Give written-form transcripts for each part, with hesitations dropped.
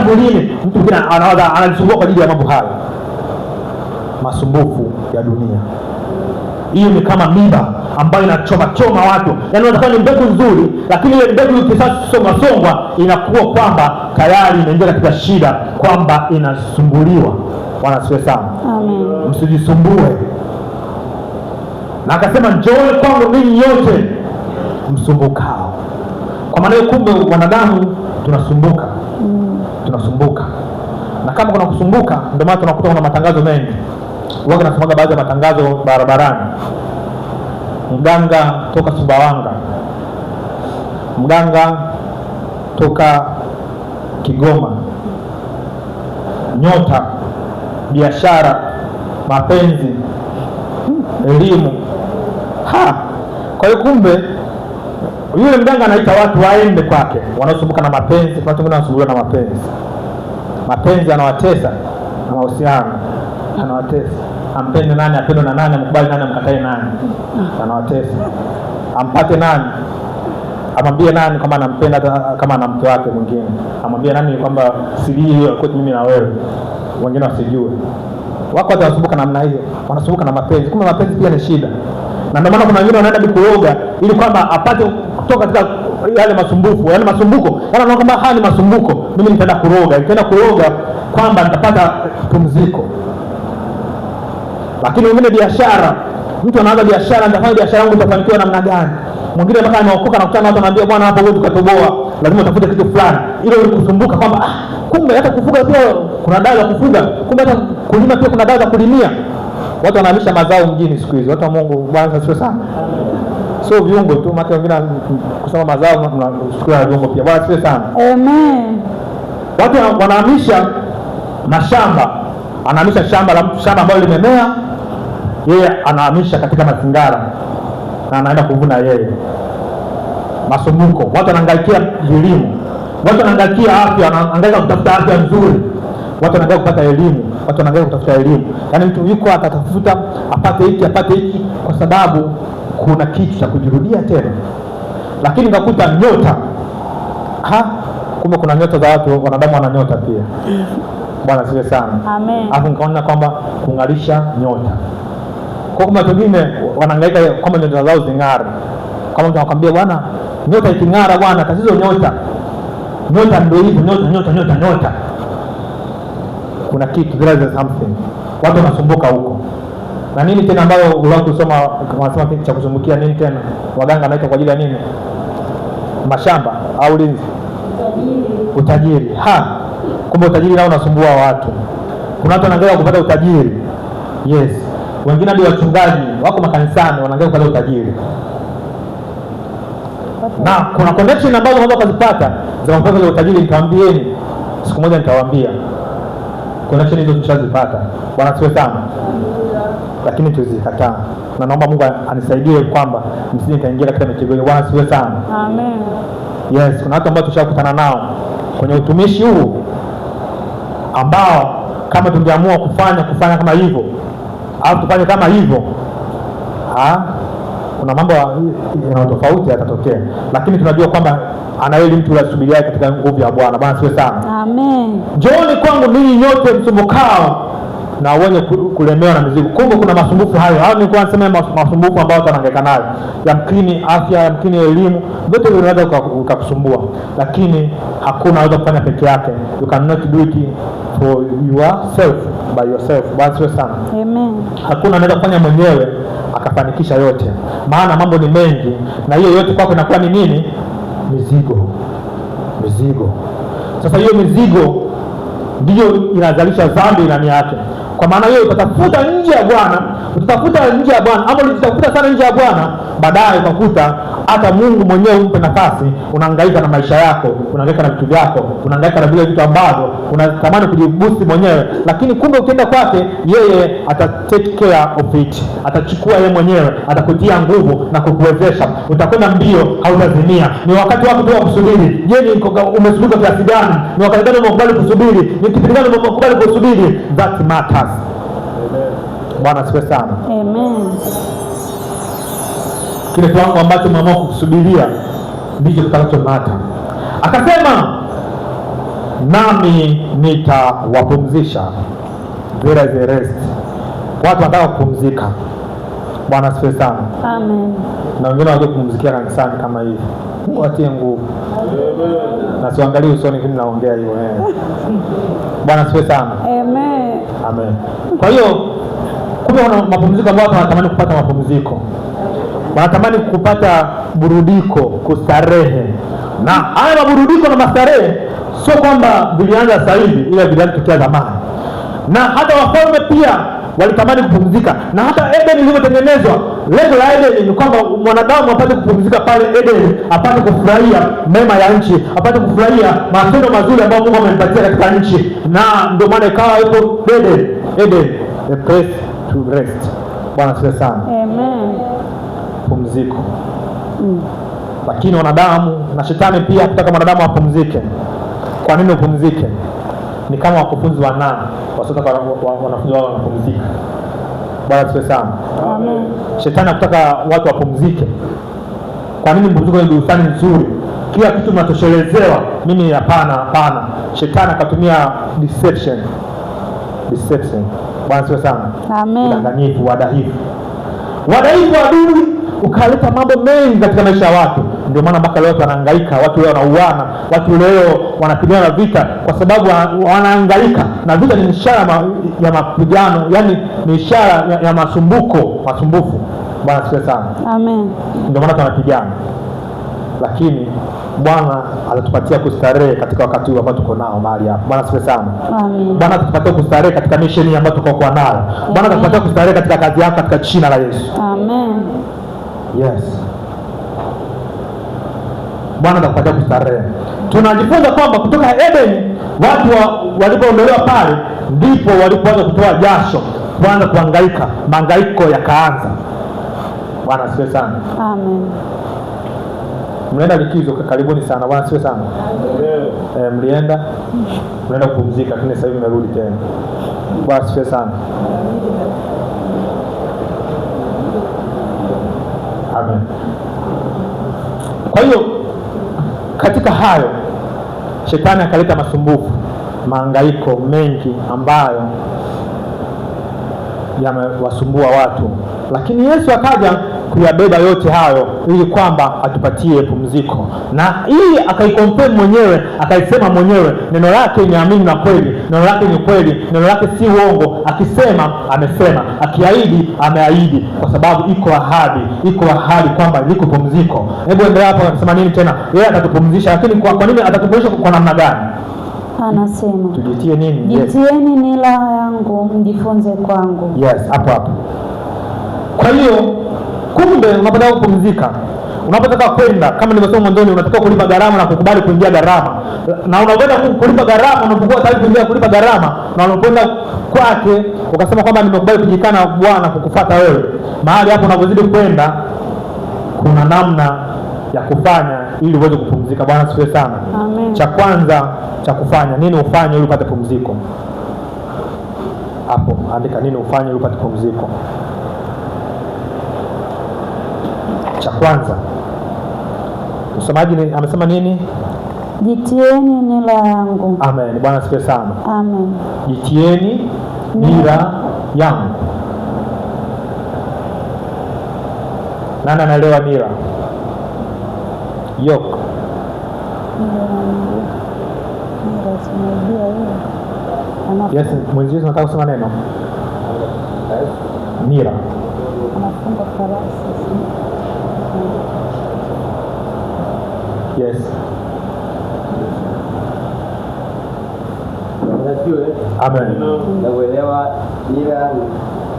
mwilini. Mtu mwingine anajisumbua kwa ajili ya mambo hayo, masumbufu ya dunia. Hiyo ni kama miba ambayo inachoma watu. Yaani unataka ni mbegu nzuri, lakini ile mbegu ikisasongwa inakuwa kwamba tayari inaingia katika shida, kwamba inasumbuliwa. Bwana asifiwe sana. Amen. Msijisumbue. Na akasema njooni kwangu ninyi nyote msumbukao. Kwa maana kumbe wanadamu tunasumbuka. Tunasumbuka. Na kama kuna kusumbuka, ndio maana tunakuta kuna matangazo mengi. Wao wanasemaga baadhi ya matangazo barabarani. Mganga toka Sumbawanga, mganga toka Kigoma, nyota, biashara, mapenzi, elimu. Kwa hiyo kumbe yule mganga anaita watu waende kwake, wanaosumbuka na mapenzi. Kwa watu wengine wanasumbuliwa na mapenzi. Mapenzi anawatesa, na mahusiano anawatesa. Ampende nani, apendwe na nani, amkubali nani, amkatae nani, anawatesa. Ampate nani, amwambie nani kama anampenda, kama ana mke wake mwingine, amwambie nani kwamba siri hiyo kwetu mimi na wewe, wengine wasijue. Wako watu wanasumbuka namna hiyo, wanasumbuka na mapenzi. Kumbe mapenzi pia ni shida. Na ndio maana kuna wengine wanaenda kuroga ili kwamba apate kutoka katika yale masumbufu, yale masumbuko. Yaani anaona kama haya ni masumbuko, mimi nitaenda kuroga. Nitaenda kuroga kwamba nitapata pumziko. Lakini wengine biashara, mtu anaanza biashara, nitafanya biashara yangu itafanikiwa namna gani? Mwingine mpaka anaokoka na kutana na watu anaambia bwana, hapo wewe tukatoboa, lazima utafute kitu fulani. Ile kusumbuka kwamba kumbe hata kufuga pia kuna dawa za kufuga, kumbe hata kulima pia kuna dawa za kulimia. Watu wanahamisha mazao mjini siku hizi. Watu wa Mungu, Bwana asifiwe sana. Sio viungo tu, maana wengine kusema mazao tunachukua viungo pia. Bwana asifiwe sana. Amen. Watu wanahamisha mashamba. Anahamisha shamba ambalo limemea, yeye anahamisha katika mazingara na anaenda kuvuna yeye. Masumbuko. Watu wanahangaikia elimu. Watu wanahangaikia afya, wanahangaika kutafuta afya nzuri. Watu wanahangaika kupata elimu. Watu wanahangaika kutafuta elimu. Yaani mtu yuko atatafuta apate hiki, kwa sababu kuna kitu cha kujirudia tena. Lakini ngakuta nyota. Kumbe kuna nyota za watu, wanadamu wana nyota pia. Bwana asifiwe sana. Amen. Alafu nikaona kwamba kung'arisha nyota. Kwa kumbe watu wengine wanahangaika kama nyota zao zing'are. Kama mtu anakuambia bwana, nyota iking'ara bwana, tatizo nyota. Nyota ndio hivyo, nyota. Kuna kitu, there is something. Watu wanasumbuka huko. Na nini tena ambayo ulao kusoma wanasema kitu cha kusumbukia nini tena? Waganga wanaita kwa ajili ya nini? Mashamba au ulinzi? Utajiri. Kumbe utajiri nao unasumbua watu. Kuna watu wanaangalia kupata utajiri. Yes. Wengine hadi wachungaji wako makanisani wanaangalia kupata utajiri. Na kuna connection ambazo unaweza kuzipata za kupata utajiri. Nitamwambieni siku moja, nitawaambia connection hizo tushazipata. Bwana asifiwe sana. Lakini tuzikataa. Na naomba Mungu anisaidie kwamba msije nikaingia katika mitego hiyo. Bwana asifiwe sana. Amen. Yes, kuna watu ambao tushakutana nao kwenye utumishi huu ambao kama tungeamua kufanya kama hivyo au tufanye kama hivyo, kuna mambo ya tofauti yatatokea. Lakini tunajua kwamba anaeli mtu anasubiria katika nguvu ya Bwana. Bwana asifiwe sana. Amen. Njooni kwangu ninyi nyote msumbukao na wenye kulemewa na mizigo. Kumbe kuna masumbufu hayo. Hao nilikuwa nasema masumbufu ambayo wanahangaika nayo. Yamkini afya, yamkini elimu, vyote vinaweza kukusumbua. Lakini hakuna unaweza kufanya peke yake. You cannot do it for yourself, by yourself. Basi sana. Amen. Hakuna anaweza kufanya mwenyewe akafanikisha yote. Maana mambo ni mengi, na hiyo yote kwako inakuwa ni nini? Mizigo. Sasa hiyo mizigo ndiyo inazalisha dhambi ndani yake. Kwa maana hiyo utatafuta nje ya Bwana, ama utatafuta sana nje ya Bwana, baadaye utakuta hata Mungu mwenyewe umpe nafasi, unahangaika na maisha yako, unahangaika na vitu vyako, unahangaika na vile vitu ambavyo unatamani kujibusti mwenyewe, lakini kumbe ukienda kwake yeye take care of it. Atachukua yeye mwenyewe, atakutia nguvu na kukuwezesha. Utakwenda mbio, hautazimia. Ni wakati wako tu wa kusubiri. Je, ni umesubiri kiasi gani? Ni wakati gani umekubali kusubiri? Ni kitu gani umekubali kusubiri? That matters. Bwana asifiwe sana. Amen. Kile kiwango ambacho umeamua kusubiria ndicho kitakachomata. Akasema nami nitawapumzisha. There is a rest. Watu wanataka kupumzika. Bwana asifiwe sana. Amen. Na wengine wanataka kupumzikia kanisani kama hivi. Mungu atie nguvu. Na siangalie usoni kile naongea hiyo. Bwana asifiwe sana. Amen. Amen. Kwa hiyo kuna mapumziko ambayo watu wanatamani kupata mapumziko. Wanatamani kupata burudiko, kustarehe. Na haya maburudiko na mastarehe sio kwamba vilianza sasa hivi, ila vilianza tokea zamani. Na hata wafalme pia walitamani kupumzika. Na hata Eden ilivyotengenezwa, lengo la Eden ni kwamba mwanadamu apate kupumzika pale Eden, apate kufurahia mema ya nchi, apate kufurahia matendo mazuri ambayo Mungu amempatia katika nchi. Na ndio maana ikawa ipo Eden, a place to rest. Bwana asifiwe sana. Amen. Pumziko. Lakini wanadamu na shetani pia kutaka mwanadamu apumzike. Kwa nini upumzike? Ni kama wakufunzi wasotaka wanafunzi wao wanapumzika. Bwana asifiwe sana. Amen. Shetani anataka watu wapumzike. Kwa nini mpumziko ni bustani nzuri? Kila kitu mnatoshelezewa. Mimi hapana. Shetani akatumia deception. Bwana asifiwe sana. Amen. Udanganyifu, wadaifu adui ukaleta mambo mengi katika maisha ya watu. Ndio maana mpaka leo wanahangaika, watu leo wanauana, watu leo wanapigana vita kwa sababu wanahangaika. Na vita ni ishara ya mapigano, yani ni ishara ya masumbufu. Bwana asifiwe sana. Amen. Ndio maana tunapigana. Lakini Bwana atatupatia kustarehe katika wakati huu ambao tuko nao mahali hapa. Bwana asifiwe sana. Amen. Bwana atatupatia kustarehe katika mission ambayo tuko nayo. Bwana atatupatia kustarehe katika kazi yako katika jina la Yesu. Amen. Yes. Bwana atakupatia kustarehe. Tunajifunza kwamba kutoka Eden watu walipoondolewa pale ndipo walipoanza kutoa jasho, kuanza kuhangaika, mahangaiko yakaanza. Bwana asifiwe sana. Amen. Mlienda likizo karibuni sana. Bwana asifiwe sana. Mlienda kupumzika, lakini sasa hivi mmerudi tena. Bwana asifiwe sana. Amen. Kwa hiyo katika hayo shetani akaleta masumbufu, mahangaiko mengi ambayo yamewasumbua watu, lakini Yesu akaja kuyabeba yote hayo ili kwamba atupatie pumziko. Na ili akaikonfirm mwenyewe, akaisema mwenyewe, neno lake ni amini na kweli, neno lake ni kweli, neno lake si uongo. Akisema amesema, akiahidi ameahidi, kwa sababu iko ahadi kwamba liko pumziko. Hebu endelea hapo, akasema nini tena? Yeye atatupumzisha, lakini kwa nini atatupumzisha? Kwa namna gani? Anasema tujitie nini? Jitieni nila yangu mjifunze kwangu. Yes, hapo. Kwa hiyo kumbe unapotaka kupumzika, unapotaka kwenda, kama nimesema mwanzoni, unataka kulipa gharama na kukubali kuingia gharama. Na unapoenda kulipa gharama, unapokuwa tayari kulipa gharama, na unapoenda kwake ukasema kwamba nimekubali kujikana Bwana kukufuata wewe, mahali hapo unapozidi kwenda kuna namna ya kufanya ili uweze kupumzika. Bwana asifiwe sana. Amen. Cha kwanza cha kufanya nini ufanye ili upate pumziko? Hapo andika nini ufanye ili upate pumziko. Cha kwanza msomaji amesema nini? Jitieni nila yangu. Amen. Bwana asifiwe sana. Amen. Jitieni nira yangu. Nani anaelewa nira? Yoke. Yes, mwenzio nataka kusema neno. Nira. Anafunga farasi. Yes. Amen. Na kuelewa nira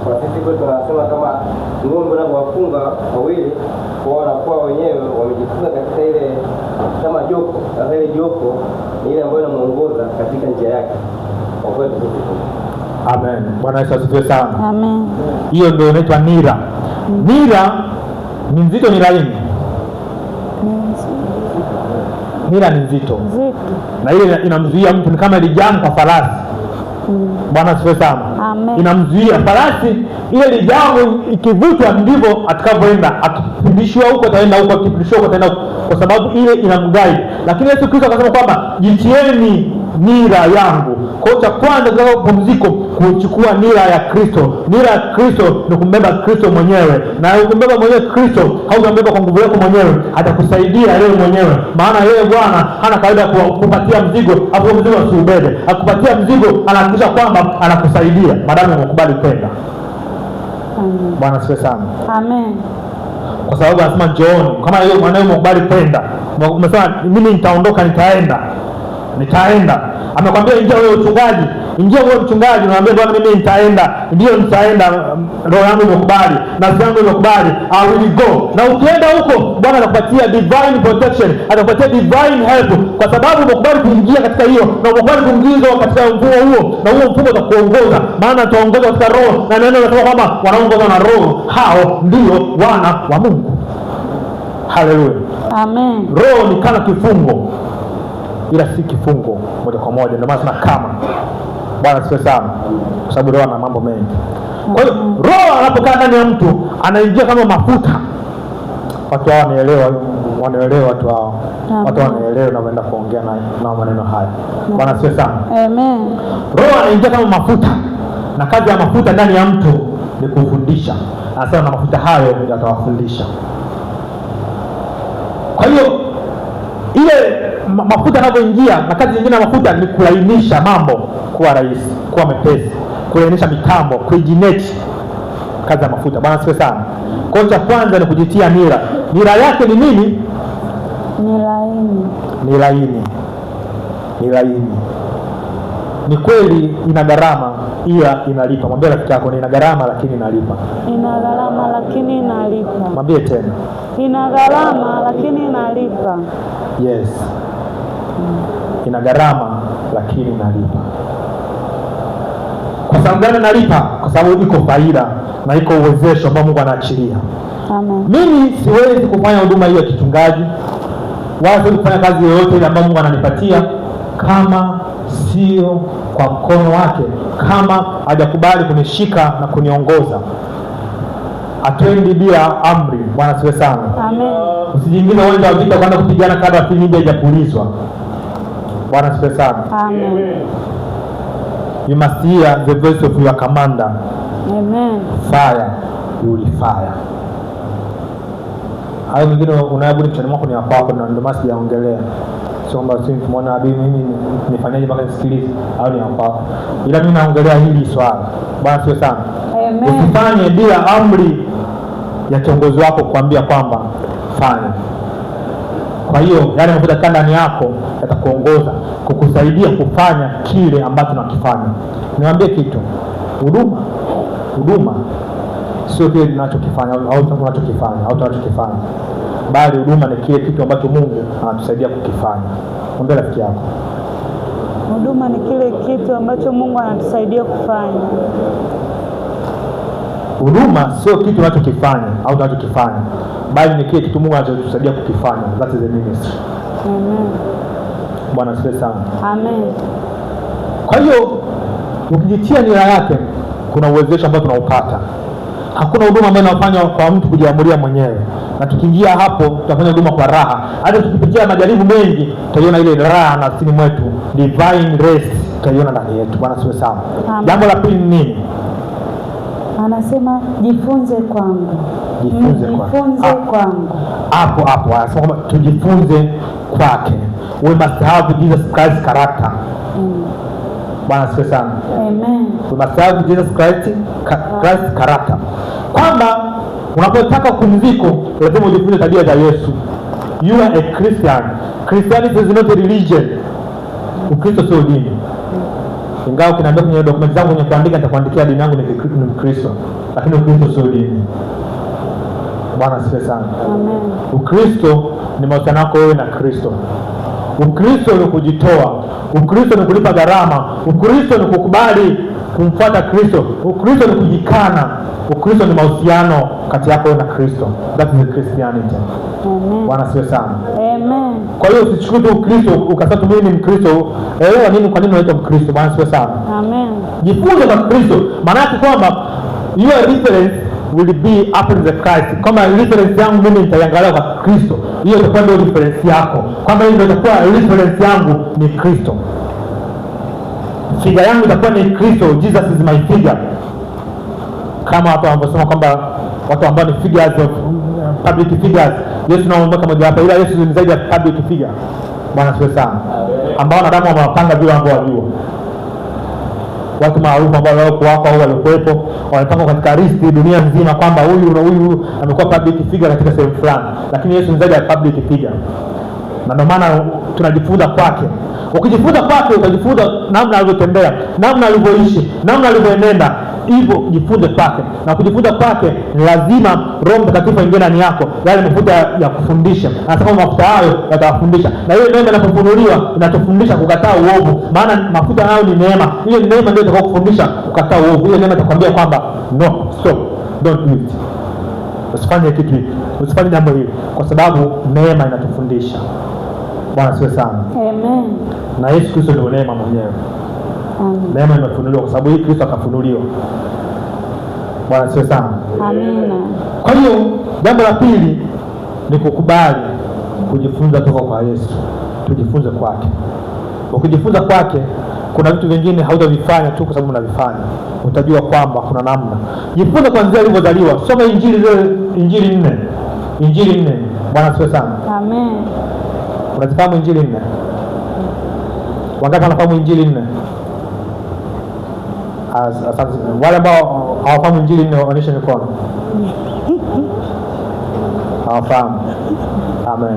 kwa sisi kwetu tunasema kama ng'ombe wanapowafunga wawili kwa wanakuwa wenyewe wamejifunza katika ile kama joko. Sasa ile joko ni ile ambayo inamuongoza katika njia yake kwa kwetu sisi. Amen. Bwana Yesu asifiwe sana. Amen. Hiyo ndio inaitwa nira. Nira ni nzito, ni laini. Nira ni nzito. Na ile inamzuia mtu, ni kama ile jamu kwa farasi. Bwana asifiwe sana. Amen. Inamzuia farasi, ile jamu ikivutwa ndivyo atakavyoenda, akipindishwa huko ataenda huko, akipindishwa huko ataenda huko, kwa sababu ile inamguide. Lakini Yesu Kristo akasema kwamba jitieni nira yangu. Kwa cha kwanza katika pumziko kuchukua nira ya Kristo. Nira ya Kristo ni kumbeba Kristo mwenyewe, na kumbeba mwenyewe Kristo hautambeba kwa nguvu yako mwenyewe, atakusaidia yeye mwenyewe, maana yeye Bwana hana kawaida kukupatia mzigo hapo mzigo usiubebe. Akupatia mzigo anahakikisha kwamba anakusaidia maadamu umekubali kwenda. Bwana siwe sana. Amen. Kwa sababu anasema njooni, kama yeye mwanae umekubali kwenda. Umesema mimi nitaondoka, nitaenda. Amekwambia ingia wewe mchungaji, ingia wewe mchungaji, unamwambia Bwana mimi nitaenda. Ndio nitaenda, roho yangu imekubali, nafsi yangu imekubali, I will go. Na ukienda huko Bwana atakupatia divine protection, atakupatia divine help, kwa sababu umekubali kuingia katika hiyo, na umekubali kuingizwa katika mfumo huo, na huo mfumo utakuongoza, maana utaongoza katika roho, na neno linasema kwamba wanaongozwa na roho, hao ndio wana wa Mungu. Haleluya. Amen. Roho ni kama kifungo, ila si kifungo moja kwa moja, ndio maana sana kama. Bwana sifiwe sana, kwa sababu roho ana mambo mengi. Kwa hiyo roho anapokaa ndani ya mtu anaingia kama mafuta. Watu hao wanaelewa watu hao. Watu wanaelewa na wanaenda kuongea na maneno haya. Bwana sifiwe sana. Amen. Roho anaingia kama mafuta, na kazi ya mafuta ndani ya mtu ni kufundisha. Anasema na mafuta hayo yatawafundisha. Kwa hiyo ile mafuta yanapoingia, na kazi nyingine ya mafuta ni kulainisha mambo kuwa rahisi, kuwa mepesi, kulainisha mitambo, kuijineti. Kazi ya mafuta. Bwana sifiwe sana. Kwa hiyo cha kwanza ni kujitia nira. Nira yake ni nini? Ni laini. Ni kweli ina gharama, ila inalipa. Mwambie rafiki yako ina gharama lakini inalipa. Ina gharama lakini inalipa. Mwambie tena. Ina gharama lakini inalipa. Yes. Ina gharama lakini inalipa. Kwa sababu gani inalipa? Kwa sababu iko faida na iko uwezesho ambao Mungu anaachilia. Amen. Mimi siwezi kufanya huduma hiyo ya kichungaji, wala siwezi kufanya kazi yoyote ile ambayo Mungu ananipatia kama sio kwa mkono wake, kama hajakubali kunishika na kuniongoza. Atwendi bila amri. Bwana siwe sana. Amen. Usijiingize uwanja wa vita kwenda kupigana kabla filimbi haijapulizwa. Bwana siwe sana. Amen. You must hear the voice of your commander. Amen. Fire, you will fire. Hayo mengine unayabudi kichwani mwako ni ya kwako, na ndio maana sijaongelea. Sio kwamba sisi tumeona adui mimi nifanyaje mpaka nisikilize, au ni ya kwako. Ila mimi naongelea hili swala. Bwana siwe sana. Amen. Usifanye bila amri ya kiongozi wako kuambia kwamba fanya. Kwa hiyo yale mafuta ndani yako yatakuongoza, kukusaidia kufanya kile ambacho unakifanya. Niwaambie kitu, huduma sio kile tunachokifanya au tunachokifanya, bali huduma ni kile kitu ambacho Mungu anatusaidia kukifanya. Mwambie rafiki yako, huduma ni kile kitu ambacho Mungu anatusaidia kufanya. Huduma sio kitu unachokifanya au tunachokifanya, bali ni kile kitu Mungu anachotusaidia kukifanya. That is the ministry. Amen. Bwana asifiwe sana. Amen. Kwa hiyo ukijitia nia yake, kuna uwezesho ambao tunaupata. Hakuna huduma ambayo inafanywa kwa mtu kujiamulia mwenyewe, na tukiingia hapo tutafanya huduma kwa raha. Hata tukipitia majaribu mengi, tutaiona ile raha nafsini mwetu, divine rest tutaiona ndani yetu. Bwana asifiwe sana. Jambo la pili ni nini? Anasema jifunze kwangu. Hapo anasema kwamba tujifunze kwake. We must have Jesus Christ character. Bwana asifiwe sana. Amen. We must have Jesus Christ character. Kwamba unapotaka kumziko lazima ujifunze tabia za Yesu. You are a Christian. Christianity is not a religion. Ukristo sio dini. Ingawa kinaambia kwenye dokumenti zangu kwenye kuandika nitakuandikia dini yangu ni Mkristo, lakini Ukristo sio dini. Bwana asifiwe sana. Amen. Ukristo ni mahusiano yako wewe na Kristo. Ukristo ni kujitoa. Ukristo ni kulipa gharama. Ukristo ni kukubali kumfuata Kristo. Ukristo ni kujikana. Ukristo ni mahusiano kati yako na Kristo. That is Christianity. Amen. Bwana asifiwe sana. Amen. Kwa hiyo usichukue tu Ukristo ukasema mimi ni Mkristo. Elewa nini, kwa nini unaitwa Mkristo. Bwana asifiwe sana. Amen. Jifunze kwa Kristo. Maana yake kwamba your reference will be upon the Christ. Kama reference yangu mimi nitaiangalia kwa Kristo, hiyo itakuwa ndio reference yako. Kwamba hiyo ndio itakuwa reference yangu ni Kristo. figa yangu itakuwa ni Kristo, Jesus is my figure. Kama watu wanavyosema kwamba watu ambao ni figures of public figures, Yesu naomba kama hapa, ila Yesu ni zaidi ya public figure. Bwana siwe sana. Ambao wanadamu wamewapanga vile ambao wajua. Watu maarufu ambao wako au walikuwepo wamepangwa katika listi dunia nzima kwamba huyu na huyu amekuwa public figure katika sehemu fulani, lakini Yesu ni zaidi ya public figure. Na ndio maana tunajifunza kwake. Ukijifunza kwake utajifunza namna alivyotembea, namna alivyoishi, namna alivyoenenda. Hivyo jifunze kwake, na kujifunza kwake ni lazima Roho Mtakatifu aingie ndani yako, yale mafuta ya kufundisha. Anasema mafuta hayo yatawafundisha, na hiyo neema inapofunuliwa inatufundisha kukataa uovu, maana mafuta hayo ni neema. Hiyo neema ndio itakao kufundisha kukataa uovu. Hiyo neema itakwambia kwamba no, stop, don't do it, usifanye kitu hiki, usifanye jambo hili, kwa sababu neema inatufundisha. Bwana siwe sana. Amen. Na Yesu Kristo ndio neema mwenyewe. Neema imefunuliwa kwa sababu hii Kristo akafunuliwa. Bwana siwe sana. Amina. Kwa hiyo jambo la pili ni kukubali kujifunza toka kwa Yesu. Tujifunze kwake. Ukijifunza kwake, kuna vitu vingine hautavifanya tu kwa sababu unavifanya. Utajua kwamba kuna namna. Jifunze kuanzia alivyozaliwa. Soma Injili zile, Injili 4. Injili 4. Bwana siwe sana. Amen. Unazifahamu Injili 4? Wangapi wanafahamu Injili 4? Asante. Wale ambao hawafahamu Injili 4 waonyeshe mikono. Hawafahamu. Amen.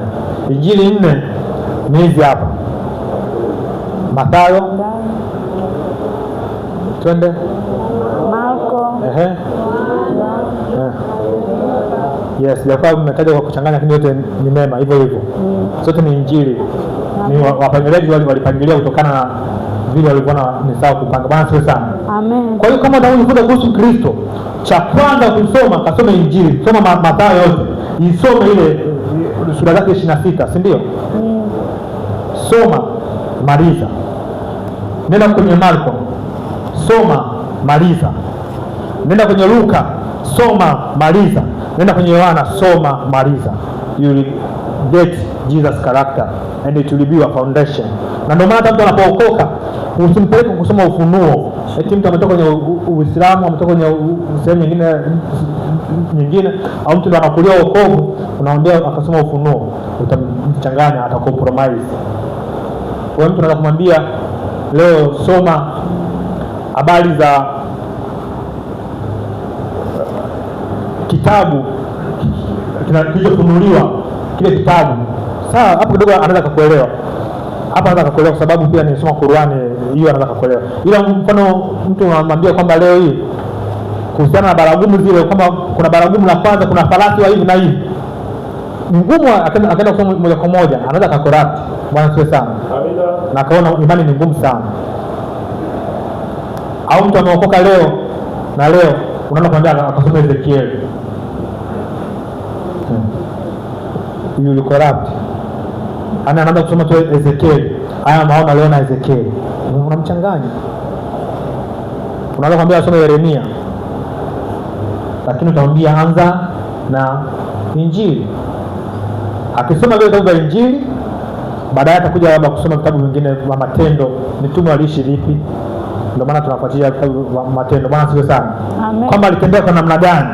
Injili 4 ni hizi hapa. Mathayo. Twende. Marko. Yes, japokuwa mmetaja kwa kuchanganya, lakini yote ni mema hivyo hivyo. Zote ni Injili. Ni wapangiliaji walipangilia kutokana na vile walivyoona ni sawa kupanga. Bwana siwe sana. Amen. Kwa hiyo kama unataka kujifunza kuhusu Kristo, cha kwanza kusoma, kasome Injili. Soma Mathayo yote. Isome ile sura zake 26, si ndio? Soma, maliza. Nenda kwenye Marko, soma, maliza. Nenda kwenye Luka, soma, maliza. Nenda kwenye Yohana, soma, maliza. You will get Jesus character and it will be your foundation. Na ndio maana mtu anapookoka usimpeleke kusoma Ufunuo. Eti mtu ametoka kwenye Uislamu, ametoka kwenye sehemu nyingine au mtu anakulia wokovu, unaambia akasoma Ufunuo, utamchanganya, atakompromise. Kwa mtu anaweza kumwambia leo soma habari za kitabu kilichofunuliwa, kile kitabu. Sawa, hapo kidogo anaweza kukuelewa. Hapa anaweza kukuelewa kwa sababu pia nisoma Qur'ani, hiyo anaweza kukuelewa. Ila mfano mtu anamwambia kwamba leo hii kuhusiana na baragumu zile, kwamba kuna baragumu la kwanza, kuna farasi wa hivi na hivi, ni ngumu akaenda kusoma moja kwa moja, anaweza akakorrupt. Bwana siwe sana. Amina. Na kaona imani ni ngumu sana. Au mtu ameokoka leo na leo unaona kwamba akasoma Ezekiel. You will corrupt. Anaanza kusoma tu Ezekiel. Haya maona leo na Ezekiel. Unamchanganya. Unaweza kumwambia asome Yeremia. Lakini utamwambia anza na Injili. Akisoma vile vitabu vya Injili, baadaye atakuja labda kusoma vitabu vingine vya matendo, mitume waliishi vipi. Ndio maana tunafuatilia vitabu vya matendo. Bwana siwe sana. Kwamba alitembea kwa namna gani.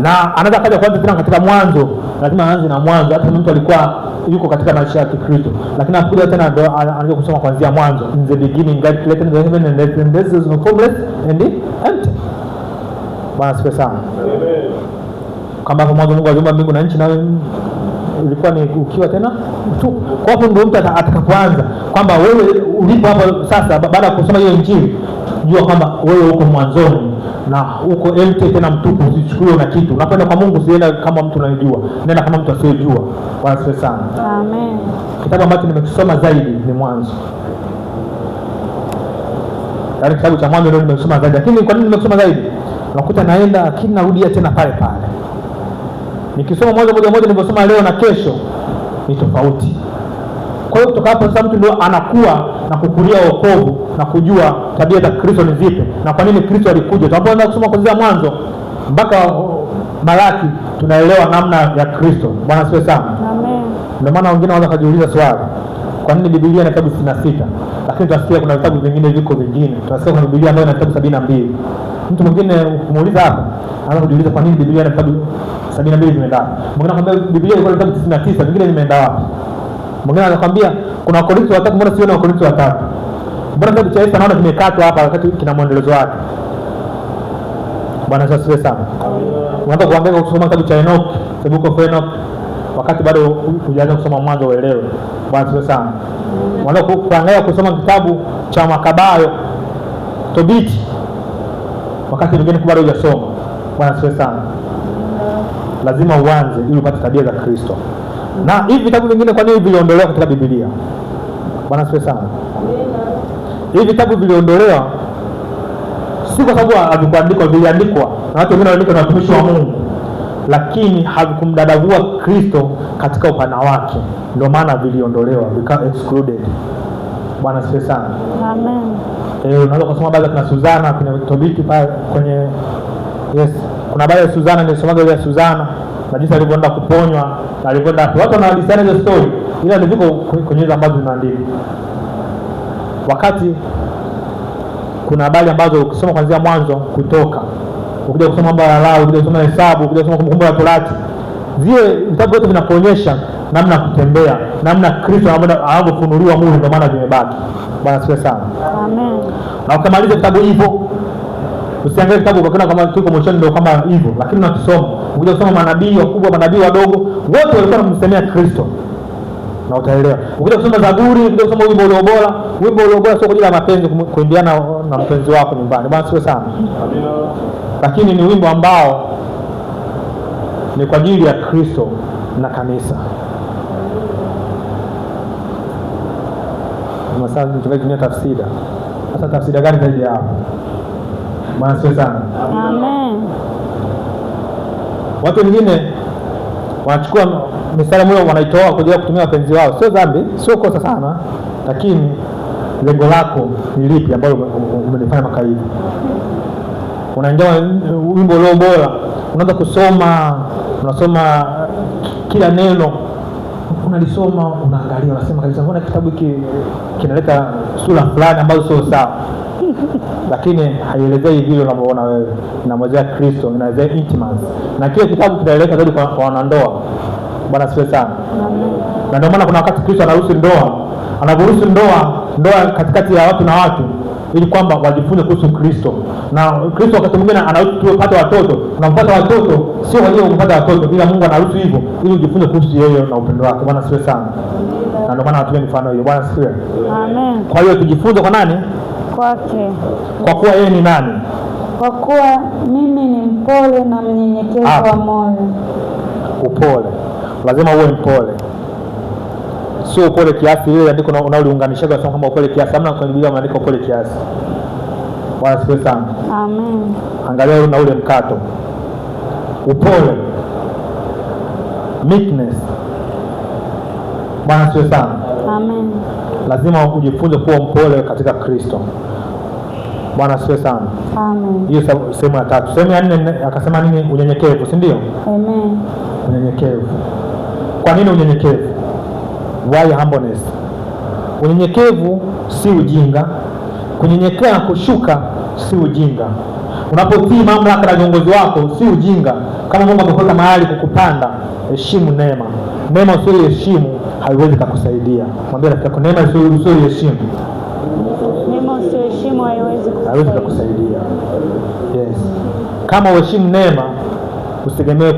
Na anaweza kaja kwanza tena katika mwanzo, lazima aanze na mwanzo. Hata mtu alikuwa yuko katika maisha ya Kikristo, lakini anakuja tena ndio anaanza kusoma kuanzia mwanzo. In the beginning God created the heaven and earth, and this is formless and empty. Bwana siwe sana. Amen. Kama hapo mwanzo Mungu aliumba mbingu na nchi, na ilikuwa ni ukiwa tena tu. Kwa hapo ndio mtu atakapoanza kwamba wewe ulipo hapo sasa, baada ya kusoma hiyo Injili, jua kwamba wewe uko mwanzoni na uko empty tena mtupu, usichukue na kitu. Unapoenda kwa Mungu usienda kama mtu unayejua, nenda kama mtu asiyejua. Bwana siwe sana. Amen. Kitabu ambacho nimekisoma zaidi ni Mwanzo. Yaani kitabu cha Mwanzo ndio nimekisoma zaidi. Lakini kwa nini nimekisoma zaidi? Unakuta naenda lakini narudia tena pale pale. Nikisoma Mwanzo moja nilivyosoma leo na kesho ni tofauti. Kwa hiyo kutoka hapo sasa mtu ndio anakuwa na kukulia wokovu na kujua tabia za Kristo ni zipi na kwa nini Kristo alikuja. Tunapoanza kusoma kuanzia Mwanzo mpaka Malaki tunaelewa namna ya Kristo. Bwana siwe sana. Amen. Ndio maana wengine wanaweza kujiuliza swali, kwa nini Biblia ina vitabu 66 lakini tunasikia kuna vitabu vingine viko vingine. Tunasikia kuna Biblia ambayo ina vitabu 72. Mtu mwingine ukumuuliza hapa anaanza kujiuliza kwa nini Biblia ina vitabu 72 vimeenda wapi? Mwingine anakuambia Biblia iko na vitabu 99 vingine vimeenda wapi? Mwingine anakuambia kuna Wakorintho wa 3 mbona sioni Wakorintho wa 3? Mbona kitabu cha Esther naona kimekatwa hapa wakati kina mwendelezo wake. Bwana asifiwe sana. Unataka kuangalia kusoma kitabu cha Enoch, the book of Enoch wakati bado hujaanza kusoma Mwanzo uelewe. Bwana asifiwe sana. Unataka kuangalia kusoma kitabu cha Makabayo, Tobiti wakati mwingine bado hujasoma. Bwana asifiwe sana. Lazima uanze ili upate tabia za Kristo. Na hivi vitabu vingine kwa nini viliondolewa katika Biblia? Bwana asifiwe sana. Hivi vitabu viliondolewa si kwa sababu havikuandikwa, viliandikwa na watu wengine waliandika na watumishi wa Mungu, lakini havikumdadavua Kristo katika upana wake, ndio maana viliondolewa, vikawa excluded. Bwana asifiwe sana. Amen. Unaweza kusoma baadhi kuna Suzana kwenye Tobiti pale kwenye kuna baadhi ya Suzana nilisomaga ile ya Suzana na jinsi alivyoenda kuponywa na alivyoenda watu wanahadithiana hizo story, ila ndivyo kwenye hizo ambazo zinaandikwa. Wakati kuna habari ambazo ukisoma kuanzia Mwanzo, Kutoka, ukija kusoma mambo ya Lawi, ukija kusoma Hesabu, ukija kusoma Kumbukumbu la Torati, zile vitabu vyote vinakuonyesha namna ya kutembea, namna Kristo anavyofunuliwa Mungu, ndio maana vimebaki. Bwana asifiwe sana. Amen. Na ukamaliza vitabu hivyo, usiangalie kitabu ukaona kama kiko mwishoni ndio kama hivyo, lakini unakisoma, ukija kusoma manabii wakubwa, manabii wadogo, wote walikuwa wanamsemea Kristo. Na utaelewa. Ukija kusoma Zaburi, ukija kusoma wimbo ulio bora, wimbo ulio bora sio kwa ajili ya mapenzi kuimbiana na mpenzi wako nyumbani. Bwana siwe sana. Amina. Lakini ni wimbo ambao ni kwa ajili ya Kristo na kanisa. Masa tunatumia tafsiri. Sasa tafsiri gani zaidi hapo? Bwana siwe sana. Amen. Watu wengine wanachukua mistari moja wanaitoa kwa ajili ya kutumia wapenzi wao. Sio dhambi, sio kosa sana, lakini lengo lako ni lipi ambalo umelifanya makaibu? Unaingia wimbo leo bora, unaanza kusoma, unasoma kila neno, unalisoma, unaangalia, unasema kabisa mbona kitabu hiki kinaleta sura fulani ambazo sio sawa. Lakini haielezei vile unavyoona wewe. Inamwelezea Kristo, inaelezea intimacy. Na kile kitabu kinaeleza zaidi kwa wanandoa. Bwana siwe sana. Na ndio maana kuna wakati Kristo anaruhusu ndoa, anaruhusu ndoa katikati ya watu na watu, ili kwamba wajifunze kuhusu Kristo. Na Kristo wakati mwingine anaruhusu tupate watoto. Unampata watoto sio kwa ajili ya kupata watoto, ila Mungu anaruhusu hivyo ili ujifunze kuhusu yeye na upendo wake. Bwana siwe sana. Na ndio maana watumie mifano hiyo. Bwana siwe. Amen. Kwa hiyo tujifunze kwa nani? Kwake. Kwa kuwa yeye ni nani? Kwa kuwa mimi ni mpole na mnyenyekevu wa moyo. Upole. Lazima uwe mpole. Sio upole kiasi ile andiko unaliunganisha kwa kama upole kiasi. Hamna kwenye Biblia maandiko upole kiasi. Bwana sifiwe sana. Amen. Angalia na ule mkato. Upole. Meekness. Bwana sifiwe sana. Amen. Lazima ujifunze kuwa mpole katika Kristo. Bwana asifiwe sana. Amen. Hiyo sehemu ya 3. Sehemu ya 4 akasema nini? Unyenyekevu, si ndio? Amen. Unyenyekevu. Kwa nini unyenyekevu? Why humbleness? Unyenyekevu si ujinga. Kunyenyekea na kushuka si ujinga. Unapotii mamlaka na viongozi wako si ujinga. Kama Mungu amekuweka mahali kukupanda, heshimu neema. Neema usiyoheshimu haiwezi kukusaidia. Mwambie rafiki yako neema usiyoheshimu. Neema usiyoheshimu haiwezi kukusaidia. Yes. Kama uheshimu neema, usitegemee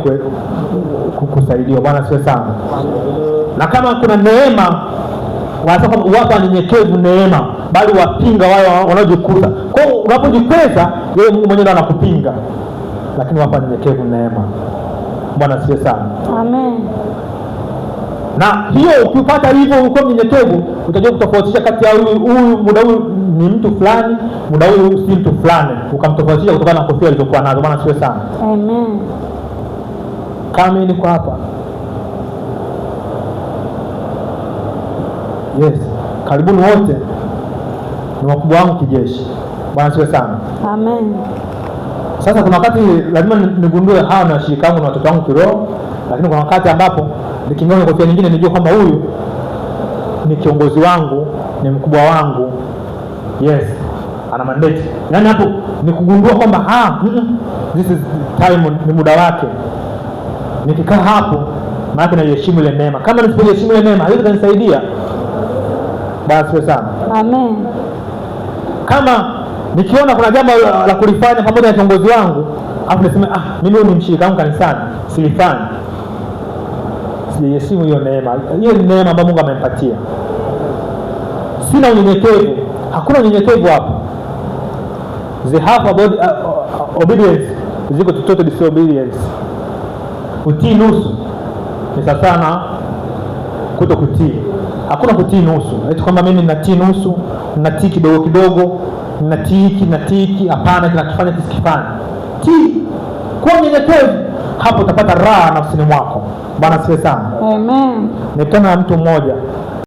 kukusaidia. Bwana asifiwe sana. Na kama kuna neema, wanasema watu wanyenyekevu neema, bali wapinga wale wanaojikuza. Kwa hiyo unapojikweza, yeye Mungu mwenyewe anakupinga. Lakini watu wanyenyekevu neema. Bwana asifiwe sana. Amen. Na hiyo ukipata hivyo uko mnyenyekevu, utajua kutofautisha kati ya huyu muda huu ni mtu fulani, muda huu si mtu fulani, ukamtofautisha kutokana na kofia alizokuwa nazo. Bwana asifiwe sana. Amen. Kama niko hapa. Yes. Karibuni wote ni wakubwa wangu kijeshi. Bwana asifiwe sana. Amen. Sasa kuna wakati lazima nigundue hawa na washirika wangu na watoto wangu kiroho, lakini kuna wakati ambapo nikingoja kofia nyingine nijue kwamba huyu ni kiongozi wangu, ni mkubwa wangu, yes, ana mandate. Yaani hapo ni kugundua kwamba this is time, ni muda wake. Nikikaa hapo maana naiheshimu ile neema. Kama nisipojiheshimu ile neema, haiwezi kunisaidia. Basi sana. Amen. Kama nikiona kuna jambo la kulifanya pamoja na kiongozi wangu, afu niseme mimi ni mshirika wangu kanisani, silifanye, sijiheshimu hiyo neema. Hiyo ni neema ambayo Mungu amempatia. Sina unyenyekevu. Hakuna unyenyekevu hapo. The half about obedience is equal to total disobedience. Kutii nusu ni sawa sana kuto kutii. Hakuna kutii nusu. Eti kwamba mimi ninatii nusu, ninatii kidogo kidogo, ninatii. Hapana, kinakifanya kisikifanye. Tii. Kuwa mnyenyekevu, hapo utapata raha nafsini mwako. Bwana asifiwe sana. Amen. Nikutana na mtu mmoja